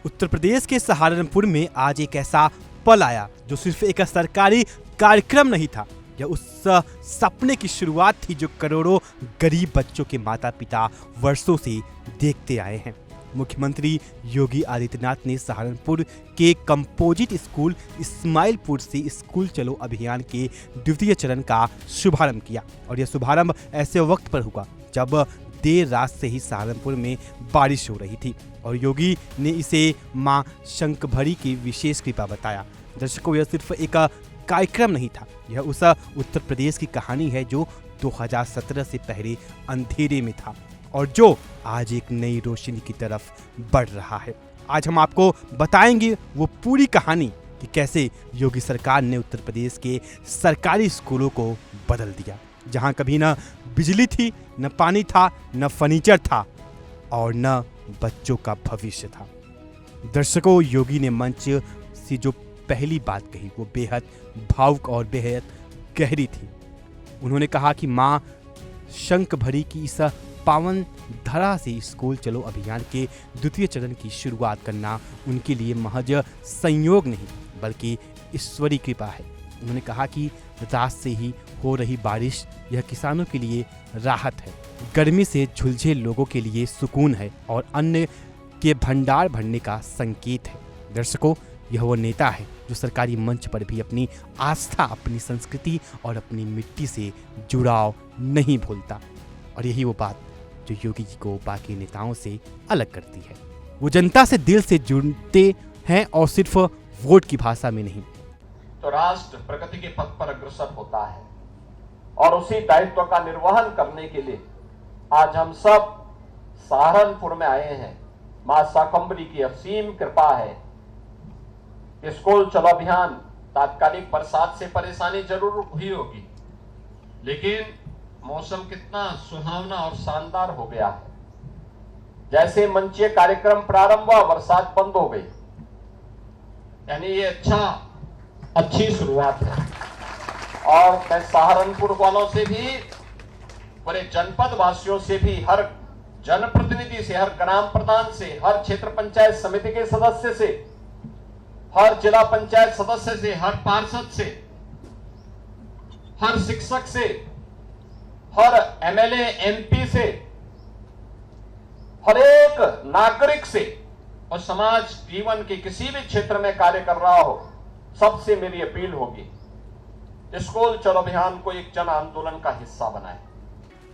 उत्तर प्रदेश के सहारनपुर में आज एक ऐसा पल आया जो सिर्फ एक सरकारी कार्यक्रम नहीं था। यह उस सपने की शुरुआत थी जो करोड़ों गरीब बच्चों के माता पिता वर्षों से देखते आए हैं। मुख्यमंत्री योगी आदित्यनाथ ने सहारनपुर के कंपोजिट स्कूल इस्माइलपुर से स्कूल चलो अभियान के द्वितीय चरण का शुभारंभ किया। और यह शुभारंभ ऐसे वक्त पर हुआ जब देर रात से ही सहारनपुर में बारिश हो रही थी और योगी ने इसे मां शंखभरी की विशेष कृपा बताया। दर्शकों, यह सिर्फ एक कार्यक्रम नहीं था, यह उस उत्तर प्रदेश की कहानी है जो 2017 से पहले अंधेरे में था और जो आज एक नई रोशनी की तरफ बढ़ रहा है। आज हम आपको बताएंगे वो पूरी कहानी कि कैसे योगी सरकार ने उत्तर प्रदेश के सरकारी स्कूलों को बदल दिया, जहां कभी न बिजली थी, न पानी था, न फर्नीचर था और न बच्चों का भविष्य था। दर्शकों, योगी ने मंच से जो पहली बात कही वो बेहद भावुक और बेहद गहरी थी। उन्होंने कहा कि मां शंखभरी की इस पावन धरा से स्कूल चलो अभियान के द्वितीय चरण की शुरुआत करना उनके लिए महज संयोग नहीं बल्कि ईश्वरीय कृपा है। उन्होंने कहा कि रात से ही हो रही बारिश यह किसानों के लिए राहत है, गर्मी से झुलझे लोगों के लिए सुकून है और अन्न के भंडार भरने का संकेत है। दर्शकों, यह वो नेता है जो सरकारी मंच पर भी अपनी आस्था, अपनी संस्कृति और अपनी मिट्टी से जुड़ाव नहीं भूलता। और यही वो बात जो योगी जी को बाकी नेताओं से अलग करती है। वो जनता से दिल से जुड़ते हैं और सिर्फ वोट की भाषा में नहीं। तो राष्ट्र प्रगति के पथ पर अग्रसर होता है और उसी दायित्व का निर्वहन करने के लिए आज हम सब सहारनपुर में आए हैं। मां शाकंभरी की असीम कृपा है। स्कूल चलो अभियान तात्कालिक बरसात से परेशानी जरूर हुई होगी, लेकिन मौसम कितना सुहावना और शानदार हो गया है। जैसे मंचीय कार्यक्रम प्रारंभ हुआ, बरसात बंद हो गई, यानी ये अच्छी शुरुआत है। और मैं सहारनपुर वालों से भी, पूरे जनपद वासियों से भी, हर जनप्रतिनिधि से, हर ग्राम प्रधान से, हर क्षेत्र पंचायत समिति के सदस्य से, हर जिला पंचायत सदस्य से, हर पार्षद से, हर शिक्षक से, हर एमएलए एमपी से, हर एक नागरिक से और समाज जीवन के किसी भी क्षेत्र में कार्य कर रहा हो, सबसे मेरी अपील होगी स्कूल चलो अभियान को एक जन आंदोलन का हिस्सा बनाएं।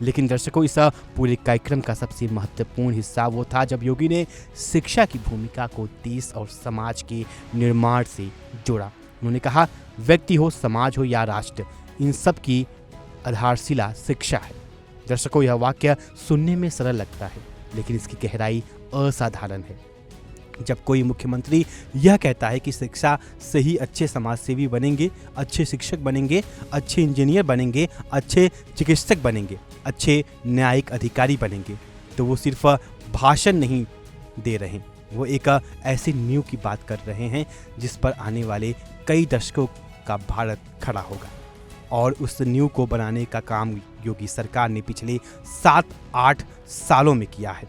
लेकिन दर्शकों, इस पूरे कार्यक्रम का सबसे महत्वपूर्ण हिस्सा वो था जब योगी ने शिक्षा की भूमिका को देश और समाज के निर्माण से जोड़ा। उन्होंने कहा, व्यक्ति हो, समाज हो या राष्ट्र, इन सब की आधारशिला शिक्षा है। दर्शकों, यह वाक्य सुनने में सरल लगता है लेकिन इसकी गहराई असाधारण है। जब कोई मुख्यमंत्री यह कहता है कि शिक्षा से ही अच्छे समाजसेवी बनेंगे, अच्छे शिक्षक बनेंगे, अच्छे इंजीनियर बनेंगे, अच्छे चिकित्सक बनेंगे, अच्छे न्यायिक अधिकारी बनेंगे, तो वो सिर्फ भाषण नहीं दे रहे, वो एक ऐसी नींव की बात कर रहे हैं जिस पर आने वाले कई दशकों का भारत खड़ा होगा। और उस नींव को बनाने का काम योगी सरकार ने पिछले 7-8 सालों में किया है।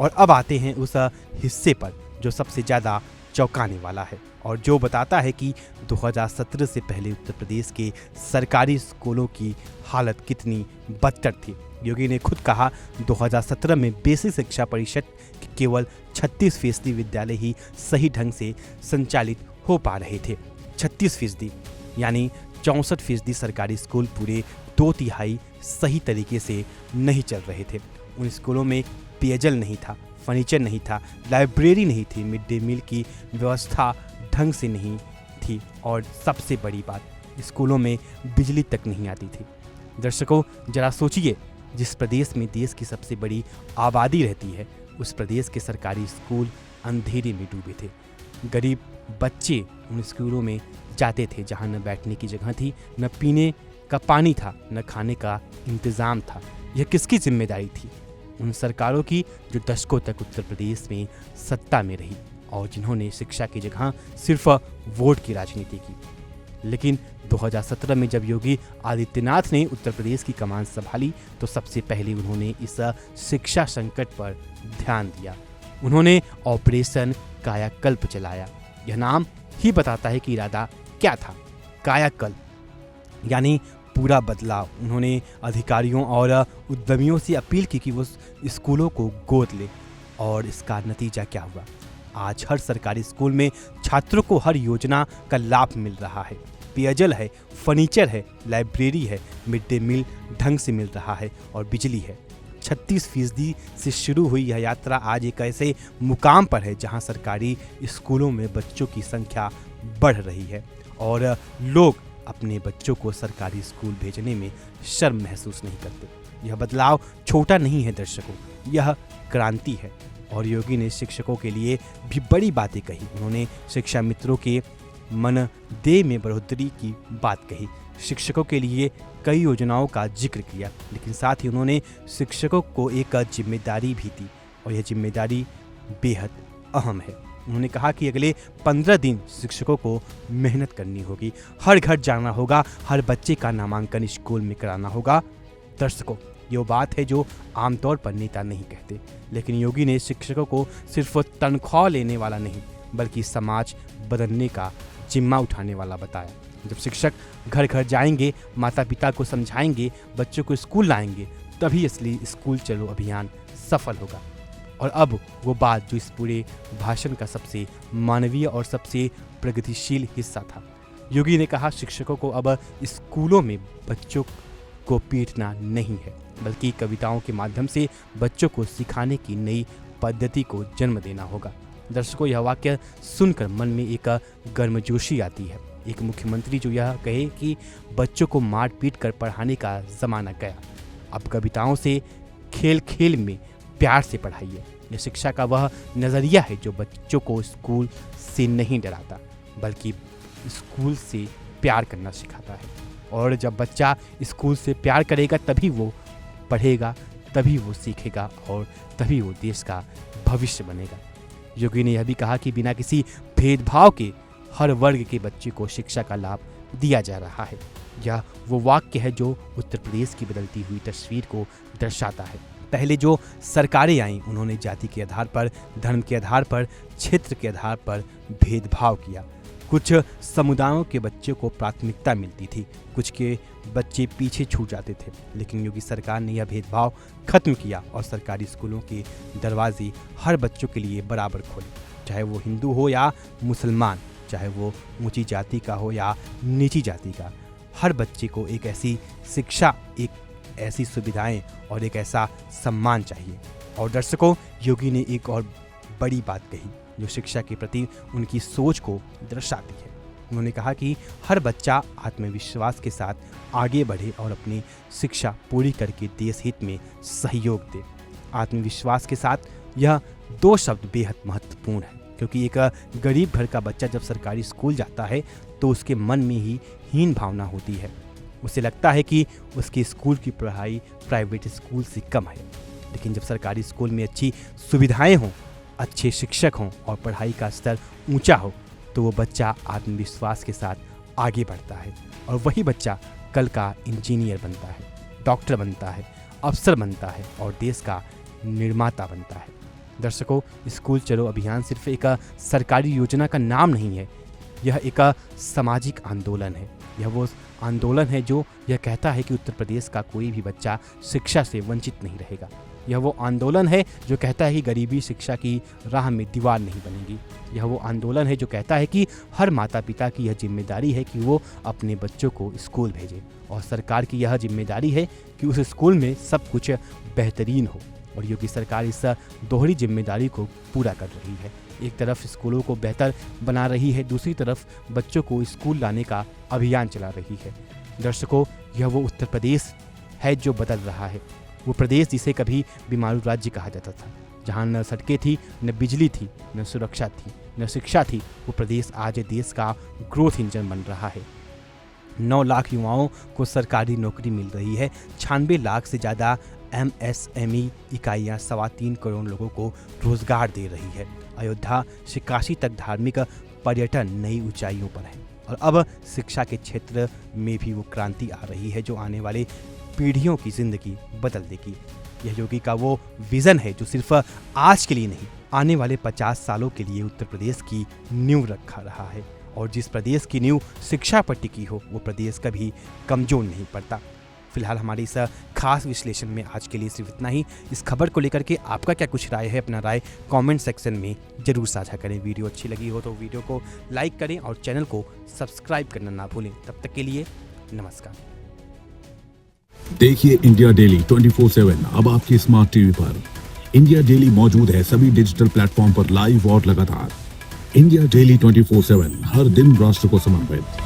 और अब आते हैं उस हिस्से पर जो सबसे ज़्यादा चौंकाने वाला है और जो बताता है कि 2017 से पहले उत्तर प्रदेश के सरकारी स्कूलों की हालत कितनी बदतर थी। योगी ने खुद कहा, 2017 में बेसिक शिक्षा परिषद के केवल 36% विद्यालय ही सही ढंग से संचालित हो पा रहे थे। 36%, यानी 64% सरकारी स्कूल पूरे 2/3 सही तरीके से नहीं चल रहे थे। उन स्कूलों में पेयजल नहीं था, फर्नीचर नहीं था, लाइब्रेरी नहीं थी, मिड डे मील की व्यवस्था ढंग से नहीं थी और सबसे बड़ी बात, स्कूलों में बिजली तक नहीं आती थी। दर्शकों, जरा सोचिए, जिस प्रदेश में देश की सबसे बड़ी आबादी रहती है उस प्रदेश के सरकारी स्कूल अंधेरे में डूबे थे। गरीब बच्चे उन स्कूलों में जाते थे जहां न बैठने की जगह थी, न पीने का पानी था, न खाने का इंतज़ाम था। यह किसकी जिम्मेदारी थी? उन सरकारों की जो दशकों तक उत्तर प्रदेश में सत्ता में रही और जिन्होंने शिक्षा की जगह सिर्फ वोट की राजनीति की। लेकिन 2017 में जब योगी आदित्यनाथ ने उत्तर प्रदेश की कमान संभाली तो सबसे पहले उन्होंने इस शिक्षा संकट पर ध्यान दिया। उन्होंने ऑपरेशन कायाकल्प चलाया। यह नाम ही बताता है कि इरादा क्या था। कायाकल्प यानी पूरा बदलाव। उन्होंने अधिकारियों और उद्यमियों से अपील की कि वो स्कूलों को गोद ले, और इसका नतीजा क्या हुआ? आज हर सरकारी स्कूल में छात्रों को हर योजना का लाभ मिल रहा है। पेयजल है, फर्नीचर है, लाइब्रेरी है, मिड डे मील ढंग से मिल रहा है और बिजली है। 36% से शुरू हुई यह यात्रा आज एक ऐसे मुकाम पर है जहां सरकारी स्कूलों में बच्चों की संख्या बढ़ रही है और लोग अपने बच्चों को सरकारी स्कूल भेजने में शर्म महसूस नहीं करते। यह बदलाव छोटा नहीं है दर्शकों, यह क्रांति है। और योगी ने शिक्षकों के लिए भी बड़ी बातें कही। उन्होंने शिक्षा मित्रों के मनदेय में बढ़ोतरी की बात कही, शिक्षकों के लिए कई योजनाओं का जिक्र किया, लेकिन साथ ही उन्होंने शिक्षकों को एक जिम्मेदारी भी दी और यह जिम्मेदारी बेहद अहम है। उन्होंने कहा कि अगले 15 दिन शिक्षकों को मेहनत करनी होगी, हर घर जाना होगा, हर बच्चे का नामांकन स्कूल में कराना होगा। दर्शकों, ये वो बात है जो आमतौर पर नेता नहीं कहते, लेकिन योगी ने शिक्षकों को सिर्फ तनख्वाह लेने वाला नहीं बल्कि समाज बदलने का जिम्मा उठाने वाला बताया। जब शिक्षक घर घर जाएंगे, माता पिता को समझाएंगे, बच्चों को स्कूल लाएंगे, तभी असली स्कूल चलो अभियान सफल होगा। और अब वो बात जो इस पूरे भाषण का सबसे मानवीय और सबसे प्रगतिशील हिस्सा था। योगी ने कहा, शिक्षकों को अब स्कूलों में बच्चों को पीटना नहीं है, बल्कि कविताओं के माध्यम से बच्चों को सिखाने की नई पद्धति को जन्म देना होगा। दर्शकों, यह वाक्य सुनकर मन में एक गर्मजोशी आती है। एक मुख्यमंत्री जो यह कहे कि बच्चों को मार पीट कर पढ़ाने का जमाना गया, अब कविताओं से, खेल खेल में प्यार से पढ़ाइए। यह शिक्षा का वह नज़रिया है जो बच्चों को स्कूल से नहीं डराता बल्कि स्कूल से प्यार करना सिखाता है। और जब बच्चा स्कूल से प्यार करेगा तभी वो पढ़ेगा, तभी वो सीखेगा और तभी वो देश का भविष्य बनेगा। योगी ने यह भी कहा कि बिना किसी भेदभाव के हर वर्ग के बच्चे को शिक्षा का लाभ दिया जा रहा है। यह वो वाक्य है जो उत्तर प्रदेश की बदलती हुई तस्वीर को दर्शाता है। पहले जो सरकारें आईं उन्होंने जाति के आधार पर, धर्म के आधार पर, क्षेत्र के आधार पर भेदभाव किया। कुछ समुदायों के बच्चों को प्राथमिकता मिलती थी, कुछ के बच्चे पीछे छूट जाते थे, लेकिन योगी सरकार ने यह भेदभाव खत्म किया और सरकारी स्कूलों के दरवाजे हर बच्चों के लिए बराबर खोले, चाहे वो हिंदू हो या मुसलमान, चाहे वो ऊंची जाति का हो या नीची जाति का। हर बच्चे को एक ऐसी शिक्षा, एक ऐसी सुविधाएं और एक ऐसा सम्मान चाहिए। और दर्शकों, योगी ने एक और बड़ी बात कही जो शिक्षा के प्रति उनकी सोच को दर्शाती है। उन्होंने कहा कि हर बच्चा आत्मविश्वास के साथ आगे बढ़े और अपनी शिक्षा पूरी करके देश हित में सहयोग दे। आत्मविश्वास के साथ, यह दो शब्द बेहद महत्वपूर्ण है, क्योंकि एक गरीब घर का बच्चा जब सरकारी स्कूल जाता है तो उसके मन में ही हीन भावना होती है। उसे लगता है कि उसके स्कूल की पढ़ाई प्राइवेट स्कूल से कम है। लेकिन जब सरकारी स्कूल में अच्छी सुविधाएं हों, अच्छे शिक्षक हों और पढ़ाई का स्तर ऊंचा हो तो वो बच्चा आत्मविश्वास के साथ आगे बढ़ता है और वही बच्चा कल का इंजीनियर बनता है, डॉक्टर बनता है, अफसर बनता है और देश का निर्माता बनता है। दर्शकों, स्कूल चलो अभियान सिर्फ एक सरकारी योजना का नाम नहीं है, यह एक सामाजिक आंदोलन है। यह वो आंदोलन है जो यह कहता है कि उत्तर प्रदेश का कोई भी बच्चा शिक्षा से वंचित नहीं रहेगा। यह वो आंदोलन है जो कहता है कि गरीबी शिक्षा की राह में दीवार नहीं बनेगी। यह वो आंदोलन है जो कहता है कि हर माता पिता की यह जिम्मेदारी है कि वो अपने बच्चों को स्कूल भेजें और सरकार की यह जिम्मेदारी है कि उस स्कूल में सब कुछ बेहतरीन हो। और योगी सरकार इस दोहरी जिम्मेदारी को पूरा कर रही है। एक तरफ स्कूलों को बेहतर बना रही है, दूसरी तरफ बच्चों को स्कूल लाने का अभियान चला रही है। दर्शकों, यह वो उत्तर प्रदेश है जो बदल रहा है, वो प्रदेश जिसे कभी बीमारू राज्य कहा जाता था, जहाँ न सड़कें थी, न बिजली थी, न सुरक्षा थी, न शिक्षा थी। वो प्रदेश आज देश का ग्रोथ इंजन बन रहा है। 9 लाख युवाओं को सरकारी नौकरी मिल रही है। 96 लाख से ज़्यादा MSME इकाइयाँ 3.25 करोड़ लोगों को रोजगार दे रही है। अयोध्या से काशी तक धार्मिक पर्यटन नई ऊंचाइयों पर है और अब शिक्षा के क्षेत्र में भी वो क्रांति आ रही है जो आने वाले पीढ़ियों की जिंदगी बदल देगी। यह योगी का वो विजन है जो सिर्फ आज के लिए नहीं, आने वाले 50 सालों के लिए उत्तर प्रदेश की नींव रखा रहा है और जिस प्रदेश की नींव शिक्षा पर टिकी हो वो प्रदेश कभी कमजोर नहीं पड़ता। फिलहाल हमारे इस खास विश्लेषण में आज के लिए सिर्फ इतना ही। इस खबर को लेकर के आपका क्या कुछ राय है, अपना राय कमेंट सेक्शन में जरूर साझा करें। वीडियो अच्छी लगी हो तो वीडियो को लाइक करें और चैनल को सब्सक्राइब करना ना भूलें। तब तक के लिए नमस्कार। देखिए इंडिया डेली 24/7 अब आपकी स्मार्ट टीवी पर। इंडिया डेली मौजूद है सभी डिजिटल प्लेटफॉर्म पर लाइव और लगातार। इंडिया डेली 24/7 हर दिन राष्ट्र को समर्पित।